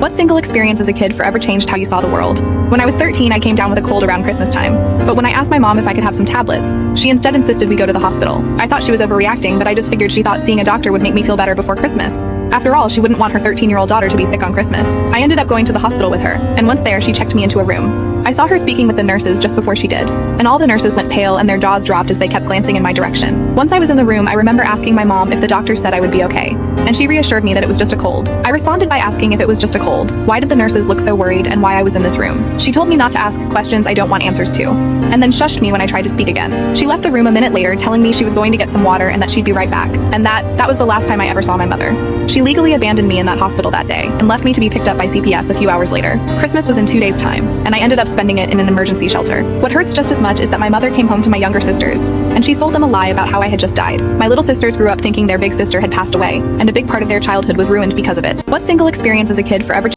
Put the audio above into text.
What single experience as a kid forever changed how you saw the world? When I was 13, I came down with a cold around Christmas time. But when I asked my mom if I could have some tablets, she instead insisted we go to the hospital. I thought she was overreacting, but I just figured she thought seeing a doctor would make me feel better before Christmas. After all, she wouldn't want her 13-year-old daughter to be sick on Christmas. I ended up going to the hospital with her, and once there, she checked me into a room. I saw her speaking with the nurses just before she did, and all the nurses went pale and their jaws dropped as they kept glancing in my direction. Once I was in the room, I remember asking my mom if the doctor said I would be okay, and she reassured me that it was just a cold. I responded by asking if it was just a cold, why did the nurses look so worried, and why I was in this room. She told me not to ask questions I don't want answers to, and then shushed me when I tried to speak again. She left the room a minute later, telling me she was going to get some water and that she'd be right back, and that was the last time I ever saw my mother. She legally abandoned me in that hospital that day, and left me to be picked up by CPS a few hours later. Christmas was in 2 days' time, and I ended up spending it in an emergency shelter. What hurts just as much is that my mother came home to my younger sisters, and she sold them a lie about how I had just died. My little sisters grew up thinking their big sister had passed away, and a big part of their childhood was ruined because of it. What single experience as a kid forever